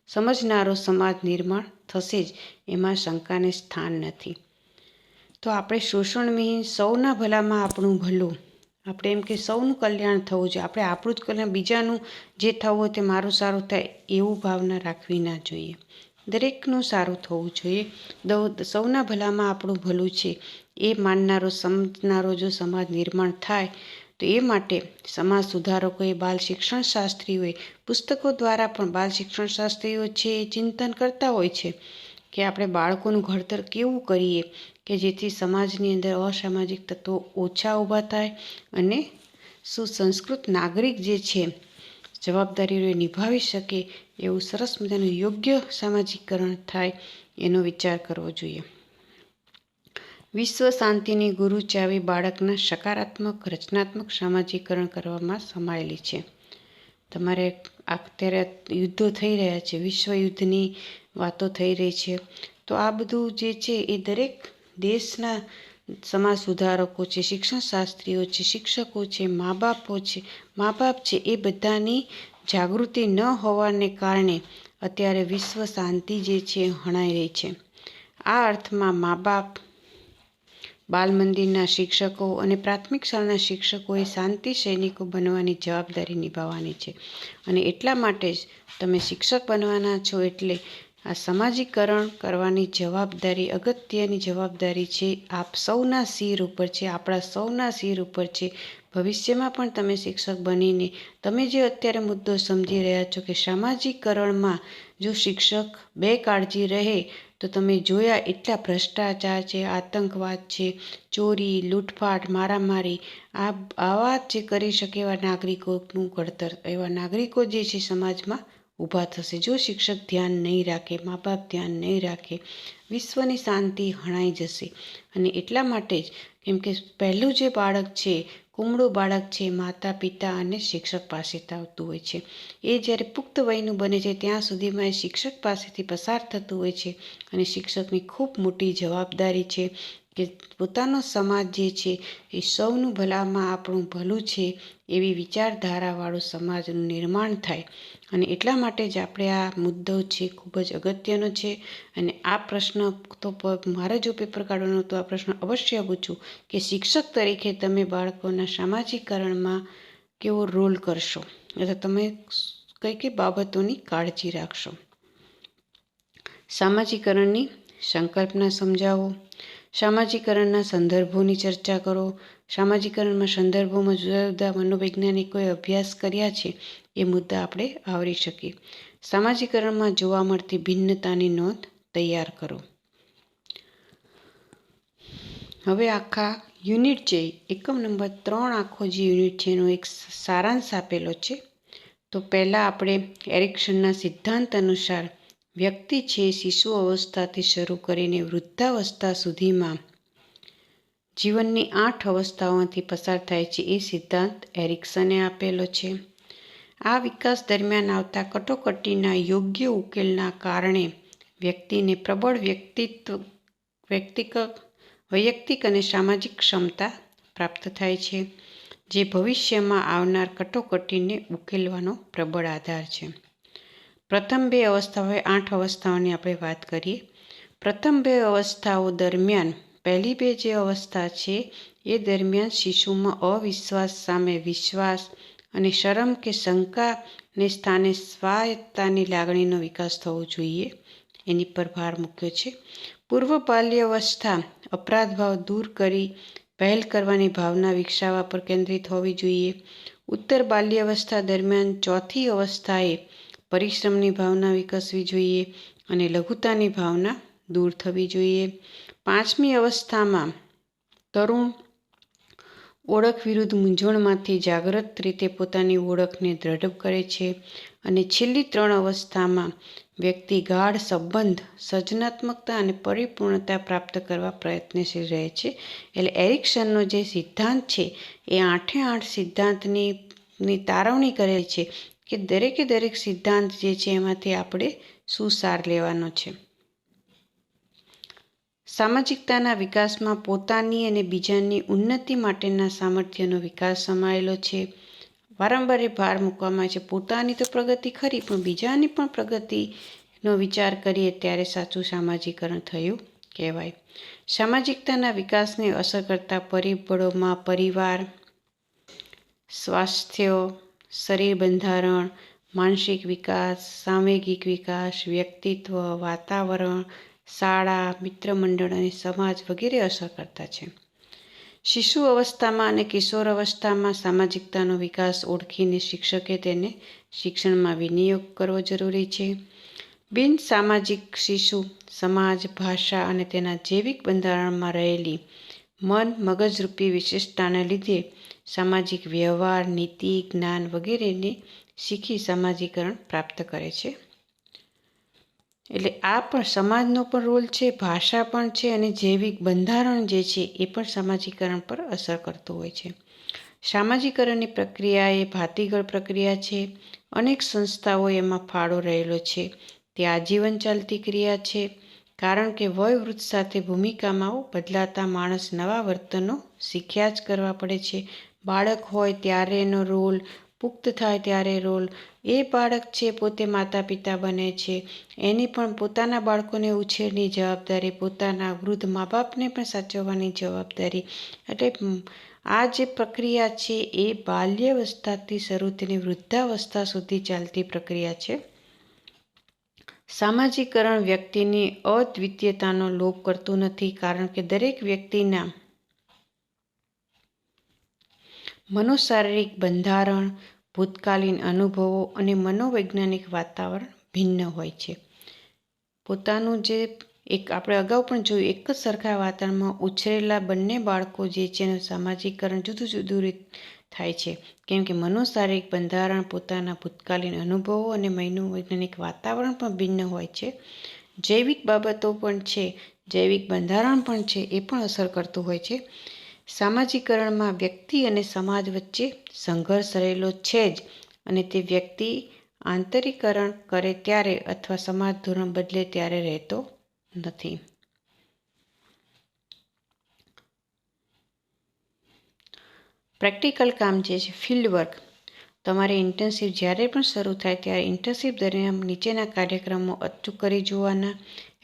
સમજનારો સમાજ નિર્માણ થશે જ, એમાં શંકાને સ્થાન નથી. તો આપણે શોષણવિહીન, સૌના ભલામાં આપણું ભલું, આપણે એમ કે સૌનું કલ્યાણ થવું જોઈએ, આપણે આપણું જ કલ્યાણ, બીજાનું જે થવું હોય તે મારું સારું થાય એવું ભાવના રાખવી ના જોઈએ. દરેકનું સારું થવું જોઈએ. સૌના ભલામાં આપણું ભલું છે એ માનનારો, સમજનારો જો સમાજ નિર્માણ થાય તો એ માટે સમાજ સુધારકોએ, બાલ શિક્ષણ શાસ્ત્રીઓએ પુસ્તકો દ્વારા પણ બાલ શિક્ષણ શાસ્ત્રીઓ છે એ ચિંતન કરતા હોય છે કે આપણે બાળકોનું ઘડતર કેવું કરીએ કે જેથી સમાજની અંદર અસામાજિક તત્વો ઓછા ઊભા થાય અને સુસંસ્કૃત નાગરિક જે છે જવાબદારીઓ નિભાવી શકે એવું સરસ મજાનું યોગ્ય સામાજિકરણ થાય એનો વિચાર કરવો જોઈએ. વિશ્વ શાંતિની ગુરુ ચાવી બાળકના સકારાત્મક, રચનાત્મક સામાજિકરણ કરવામાં સમાયેલી છે. તમારે અત્યારે યુદ્ધો થઈ રહ્યા છે, વિશ્વ યુદ્ધની વાતો થઈ રહી છે, તો આ બધું જે છે એ દરેક દેશના સમાજ સુધારકો છે, શિક્ષણ શાસ્ત્રીઓ છે, શિક્ષકો છે, મા બાપ છે, એ બધાની જાગૃતિ ન હોવાને કારણે અત્યારે વિશ્વ શાંતિ જે છે હણાઈ રહી છે. આ અર્થમાં મા બાપ, બાલ મંદિરના શિક્ષકો અને પ્રાથમિક શાળાના શિક્ષકોએ શાંતિ સૈનિકો બનવાની જવાબદારી નિભાવવાની છે. અને એટલા માટે જ તમે શિક્ષક બનવાના છો એટલે આ સામાજિકરણ કરવાની જવાબદારી, અગત્યની જવાબદારી છે, આપ સૌના સિર ઉપર છે, આપણા સૌના સિર ઉપર છે. ભવિષ્યમાં પણ તમે શિક્ષક બનીને તમે જે અત્યારે મુદ્દો સમજી રહ્યા છો કે સામાજિકરણમાં જો શિક્ષક બેકાળજી રહે તો તમે જોયા એટલા ભ્રષ્ટાચાર છે, આતંકવાદ છે, ચોરી, લૂંટફાટ, મારામારી, આવા જે કરી શકે એવા નાગરિકોનું ઘડતર, એવા નાગરિકો જે છે સમાજમાં ઊભા થશે. જો શિક્ષક ધ્યાન નહીં રાખે, મા બાપ ધ્યાન નહીં રાખે, વિશ્વની શાંતિ હણાઈ જશે. અને એટલા માટે જ કેમ કે પહેલું જે બાળક છે, કુમળું બાળક છે, માતા પિતા અને શિક્ષક પાસેથી આવતું હોય છે. એ જ્યારે પુખ્ત વયનું બને છે ત્યાં સુધીમાં એ શિક્ષક પાસેથી પસાર થતું હોય છે. અને શિક્ષકની ખૂબ મોટી જવાબદારી છે કે પોતાનો સમાજ જે છે એ સૌનું ભલામાં આપણું ભલું છે એવી વિચારધારાવાળું સમાજનું નિર્માણ થાય. અને એટલા માટે જ આપણે આ મુદ્દો છે ખૂબ જ અગત્યનો છે. અને આ પ્રશ્ન તો મારે જો પેપર કાઢવાનો તો આ પ્રશ્ન અવશ્ય પૂછું કે શિક્ષક તરીકે તમે બાળકોના સામાજિકરણમાં કેવો રોલ કરશો, અથવા તમે કઈ કઈ બાબતોની કાળજી રાખશો. સામાજિકરણની સંકલ્પના સમજાવો, સામાજિકરણના સંદર્ભોની ચર્ચા કરો. સામાજિકરણમાં સંદર્ભોમાં જુદા જુદા મનોવૈજ્ઞાનિકોએ અભ્યાસ કર્યા છે એ મુદ્દા આપણે આવરી શકીએ. સામાજિકરણમાં જોવા મળતી ભિન્નતાની નોંધ તૈયાર કરો. હવે આખા યુનિટ છે, એકમ નંબર 3 આખો જે યુનિટ છે એનો એક સારાંશ આપેલો છે. તો પહેલાં આપણે એરિક્સનના સિદ્ધાંત અનુસાર વ્યક્તિ છે શિશુ અવસ્થાથી શરૂ કરીને વૃદ્ધાવસ્થા સુધીમાં જીવનની 8 અવસ્થાઓમાંથી પસાર થાય છે એ સિદ્ધાંત એરિક્સને આપેલો છે. આ વિકાસ દરમિયાન આવતા કટોકટીના યોગ્ય ઉકેલના કારણે વ્યક્તિને પ્રબળ વૈયક્તિક અને સામાજિક ક્ષમતા પ્રાપ્ત થાય છે, જે ભવિષ્યમાં આવનાર કટોકટીને ઉકેલવાનો પ્રબળ આધાર છે. પ્રથમ 2 અવસ્થાઓ, 8 અવસ્થાઓની આપણે વાત કરીએ. પ્રથમ 2 અવસ્થાઓ દરમિયાન પહેલી 2 જે અવસ્થા છે એ દરમિયાન શિશુમાં અવિશ્વાસ સામે વિશ્વાસ અને શરમ કે શંકાને સ્થાને સ્વાયત્તતાની લાગણીનો વિકાસ થવો જોઈએ, એની પર ભાર મૂક્યો છે. પૂર્વ બાલ્યાવસ્થા અપરાધભાવ દૂર કરી પહેલ કરવાની ભાવના વિકસાવવા પર કેન્દ્રિત હોવી જોઈએ. ઉત્તર બાલ્યાવસ્થા દરમિયાન ચોથી અવસ્થાએ પરિશ્રમની ભાવના વિકસવી જોઈએ અને લઘુતાની ભાવના દૂર થવી જોઈએ. 5મી અવસ્થામાં તરુણ ઓળખ વિરુદ્ધ મૂંઝવણમાંથી જાગૃત રીતે પોતાની ઓળખને દ્રઢ કરે છે. અને છેલ્લી 3 અવસ્થામાં વ્યક્તિ ગાઢ સંબંધ, સર્જનાત્મકતા અને પરિપૂર્ણતા પ્રાપ્ત કરવા પ્રયત્નશીલ રહે છે. એટલે એરિક્સનનો જે સિદ્ધાંત છે એ 8 સિદ્ધાંતની તારવણી કરેલી છે કે દરેક સિદ્ધાંત જે છે એમાંથી આપણે શું સાર લેવાનો છે. સામાજિકતાના વિકાસમાં પોતાની અને બીજાની ઉન્નતિ માટેના સામર્થ્યનો વિકાસ સમાયેલો છે. વારંવાર એ ભાર મૂકવામાં આવે છે પોતાની તો પ્રગતિ ખરી, પણ બીજાની પણ પ્રગતિનો વિચાર કરીએ ત્યારે સાચું સામાજિકરણ થયું કહેવાય. સામાજિકતાના વિકાસને અસર કરતા પરિબળોમાં પરિવાર, સ્વાસ્થ્ય, શરીર બંધારણ, માનસિક વિકાસ, સાંવેગિક વિકાસ, વ્યક્તિત્વ, વાતાવરણ, શાળા, મિત્રમંડળ અને સમાજ વગેરે અસર કરતા છે. શિશુ અવસ્થામાં અને કિશોર અવસ્થામાં સામાજિકતાનો વિકાસ ઓળખીને શિક્ષકે તેને શિક્ષણમાં વિનિયોગ કરવો જરૂરી છે. બિન સામાજિક શિશુ સમાજ, ભાષા અને તેના જૈવિક બંધારણમાં રહેલી મગજરૂપી વિશેષતાને લીધે સામાજિક વ્યવહાર, નીતિ, જ્ઞાન વગેરેને શીખી સામાજિકરણ પ્રાપ્ત કરે છે. એટલે આ પણ સમાજનો પણ રોલ છે, ભાષા પણ છે અને જૈવિક બંધારણ જે છે એ પણ સામાજિકરણ પર અસર કરતું હોય છે. સામાજિકરણની પ્રક્રિયા એ ભાતીગળ પ્રક્રિયા છે. અનેક સંસ્થાઓ એમાં ફાળો રહેલો છે. તે આજીવન ચાલતી ક્રિયા છે, કારણ કે વયવૃદ્ધ સાથે ભૂમિકામાં બદલાતા માણસ નવા વર્તનો શીખ્યા જ કરવા પડે છે. બાળક હોય ત્યારે એનો રોલ, પુખ્ત થાય ત્યારે રોલ, એ બાળક છે પોતે માતા પિતા બને છે, એની પણ પોતાના બાળકોને ઉછેરની જવાબદારી, પોતાના વૃદ્ધ મા બાપને પણ સાચવવાની જવાબદારી. એટલે આ જે પ્રક્રિયા છે એ બાલ્યાવસ્થાથી શરૂ થઈને વૃદ્ધાવસ્થા સુધી ચાલતી પ્રક્રિયા છે. સામાજિકરણ વ્યક્તિની અદ્વિતીયતાનો લોપ કરતું નથી, કારણ કે દરેક વ્યક્તિના મનોશારીરિક બંધારણ, ભૂતકાલીન અનુભવો અને મનોવૈજ્ઞાનિક વાતાવરણ ભિન્ન હોય છે. પોતાનું જે આપણે અગાઉ પણ જોયું, એક જ સરખા વાતાવરણમાં ઉછરેલા બંને બાળકો જે છે એનું સામાજિકરણ જુદું જુદું થાય છે. કેમ કે મનોશારીરિક બંધારણ, પોતાના ભૂતકાલીન અનુભવો અને મનોવૈજ્ઞાનિક વાતાવરણ પણ ભિન્ન હોય છે. જૈવિક બાબતો પણ છે, જૈવિક બંધારણ પણ છે, એ પણ અસર કરતું હોય છે. સામાજિકરણમાં વ્યક્તિ અને સમાજ વચ્ચે સંઘર્ષ રહેલો છે જ, અને તે વ્યક્તિ આંતરીકરણ કરે ત્યારે અથવા સમાજ ધોરણ બદલે ત્યારે રહેતો નથી. પ્રેક્ટિકલ કામ જે છે, ફિલ્ડ વર્ક. તમારે ઇન્ટર્નશીપ જ્યારે પણ શરૂ થાય ત્યારે ઇન્ટર્નશીપ દરમિયાન નીચેના કાર્યક્રમો અચૂક કરી જોવાના.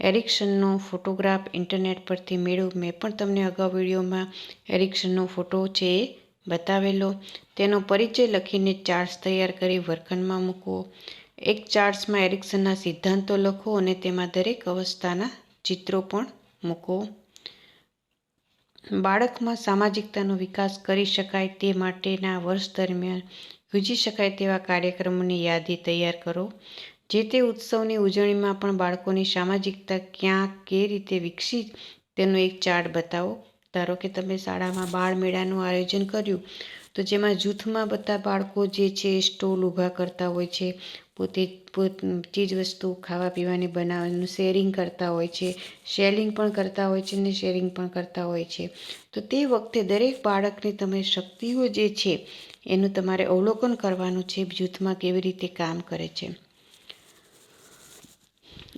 એરિક્સનનો ફોટોગ્રાફ ઇન્ટરનેટ પરથી મેળવો. મેં પણ તમને અગાઉ વિડીયોમાં એરિક્સનનો ફોટો છે એ બતાવેલો. તેનો પરિચય લખીને ચાર્ટ્સ તૈયાર કરી વર્કનમાં મૂકવો. એક ચાર્ટ્સમાં એરિક્સનના સિદ્ધાંતો લખો અને તેમાં દરેક અવસ્થાના ચિત્રો પણ મૂકો. બાળકમાં સામાજિકતાનો વિકાસ કરી શકાય તે માટેના વર્ષ દરમિયાન યોજી શકાય તેવા કાર્યક્રમોની યાદી તૈયાર કરો. જે તે ઉત્સવની ઉજવણીમાં પણ બાળકોની સામાજિકતા ક્યાં કે રીતે વિકસી તેનો એક ચાર્ટ બતાવો. ધારો કે તમે શાળામાં બાળમેળાનું આયોજન કર્યું, તો જેમાં જૂથમાં બધા બાળકો જે છે સ્ટોલ ઊભા કરતા હોય છે, પોતે ચીજ વસ્તુ ખાવા પીવાની બનાવવાનું શેરિંગ કરતા હોય છે, સેલિંગ પણ કરતા હોય છે અને શેરિંગ પણ કરતા હોય છે. તો તે વખતે દરેક બાળકની તમે શક્તિઓ જે છે એનું તમારે અવલોકન કરવાનું છે, જૂથમાં કેવી રીતે કામ કરે છે.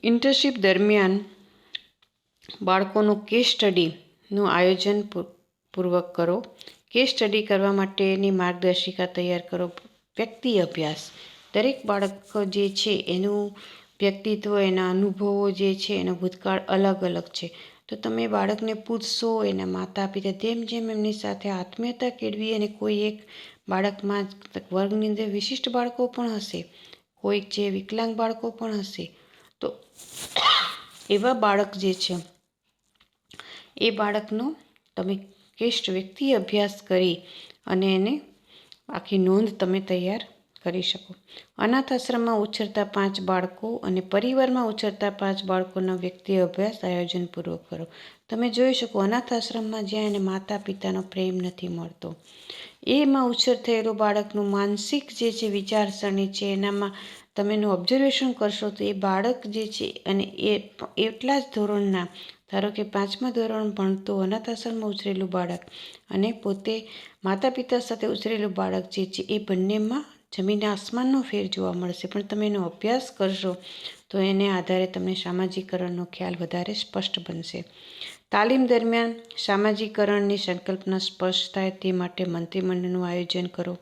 ઇન્ટર્નશીપ દરમિયાન બાળકોનું કેસ સ્ટડીનું આયોજન પૂર્વક કરો. કેસ સ્ટડી કરવા માટેની માર્ગદર્શિકા તૈયાર કરો. વ્યક્તિ અભ્યાસ. દરેક બાળક જે છે એનું વ્યક્તિત્વ, એના અનુભવો જે છે, એનો ભૂતકાળ અલગ અલગ છે. તો તમે બાળકને પૂછશો, એના માતા પિતા, જેમ એમની સાથે આત્મીયતા કેળવી, અને કોઈ એક બાળકમાં વર્ગની અંદર વિશિષ્ટ બાળકો પણ હશે, કોઈક જે વિકલાંગ બાળકો પણ હશે. તો એવા બાળક જે છે એ બાળકનો તમે વ્યક્તિ અભ્યાસ કરી અને એને આખી નોંધ તમે તૈયાર કરી શકો. અનાથ આશ્રમમાં ઉછરતા 5 બાળકો અને પરિવારમાં ઉછરતા 5 બાળકોનો વ્યક્તિ અભ્યાસ આયોજનપૂર્વક કરો. તમે જોઈ શકો, અનાથ આશ્રમમાં જ્યાં એને માતા પિતાનો પ્રેમ નથી મળતો, એમાં ઉછેર થયેલો બાળકનું માનસિક જે છે વિચારસરણી છે, એનામાં તમે એનું ઓબ્ઝર્વેશન કરશો તો એ બાળક જે છે અને એ એટલા જ ધોરણના, ધારો કે 5મા ધોરણ ભણતો અનાથ આશ્રમમાં ઉછરેલું બાળક અને પોતે માતા પિતા સાથે ઉછરેલું બાળક જે છે, એ બંનેમાં જમીન આસમાનનો ફેર જોવા મળશે. પણ તમે એનો અભ્યાસ કરશો તો એને આધારે તમને સામાજિકરણનો ખ્યાલ વધારે સ્પષ્ટ બનશે. તાલીમ દરમિયાન સામાજિકરણની સંકલ્પના સ્પષ્ટ થાય તે માટે મંત્રીમંડળનું આયોજન કરો.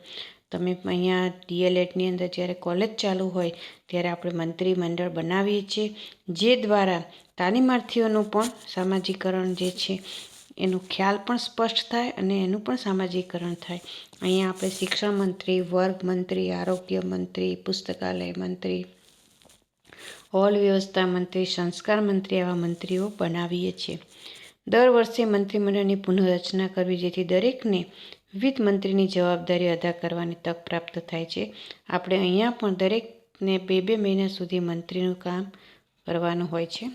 તમે અહીંયા DLEDની અંદર જ્યારે કોલેજ ચાલુ હોય ત્યારે આપણે મંત્રીમંડળ બનાવીએ છીએ, જે દ્વારા તાલીમાર્થીઓનું પણ સામાજિકરણ જે છે એનો ખ્યાલ પણ સ્પષ્ટ થાય અને એનું પણ સામાજિકરણ થાય. અહીંયા આપણે શિક્ષણ મંત્રી, વર્ગ મંત્રી, આરોગ્ય મંત્રી, પુસ્તકાલય મંત્રી, હોલ વ્યવસ્થા મંત્રી, સંસ્કાર મંત્રી, એવા મંત્રીઓ બનાવીએ છીએ. દર વર્ષે મંત્રીમંડળની પુનઃરચના કરવી, જેથી દરેકને વિવિધ મંત્રીની જવાબદારી અદા કરવાની તક પ્રાપ્ત થાય છે. આપણે અહીંયા પણ દરેકને 2 મહિના સુધી મંત્રીનું કામ કરવાનું હોય છે.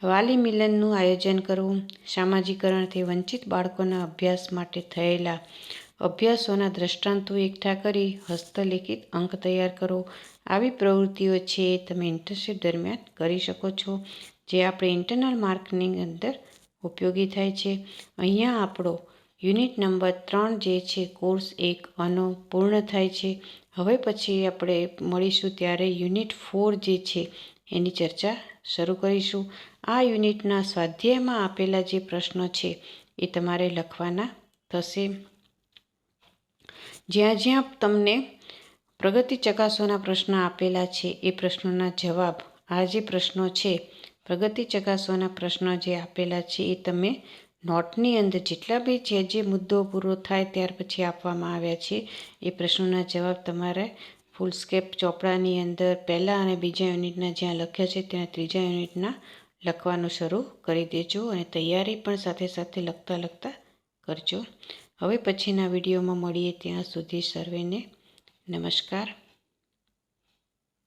વાલી મિલનનું આયોજન કરવું. સામાજિકરણથી વંચિત બાળકોના અભ્યાસ માટે થયેલા અભ્યાસોના દ્રષ્ટાંતો એકઠા કરી હસ્તલિખિત અંક તૈયાર કરો. આવી પ્રવૃત્તિઓ છે એ તમે ઇન્ટર્નશીપ દરમિયાન કરી શકો છો, જે આપણે ઇન્ટરનલ માર્કની અંદર ઉપયોગી થાય છે. અહીંયા આપણો યુનિટ નંબર 3 જે છે કોર્સ 1 આનો પૂર્ણ થાય છે. હવે પછી આપણે મળીશું ત્યારે યુનિટ 4 જે છે એની ચર્ચા શરૂ કરીશું. આ યુનિટના સ્વાધ્યાયમાં આપેલા જે પ્રશ્નો છે એ તમારે લખવાના થશે. જ્યાં જ્યાં તમને પ્રગતિ ચકાસવાના પ્રશ્નો આપેલા છે એ પ્રશ્નોના જવાબ, આ જે પ્રશ્નો છે પ્રગતિ ચકાસવાના પ્રશ્નો જે આપેલા છે એ તમે નોટની અંદર જેટલા બી જે મુદ્દો પૂરો થાય ત્યાર પછી આપવામાં આવ્યા છે એ પ્રશ્નોના જવાબ તમારે ફૂલસ્કેપ ચોપડાની અંદર પહેલા અને બીજા યુનિટના જ્યાં લખ્યા છે ત્યાં ત્રીજા યુનિટના લખવાનું શરૂ કરી દેજો અને તૈયારી પણ સાથે સાથે લખતા કરજો. હવે પછીના વિડીયોમાં મળીએ, ત્યાં સુધી સર્વેને નમસ્કાર.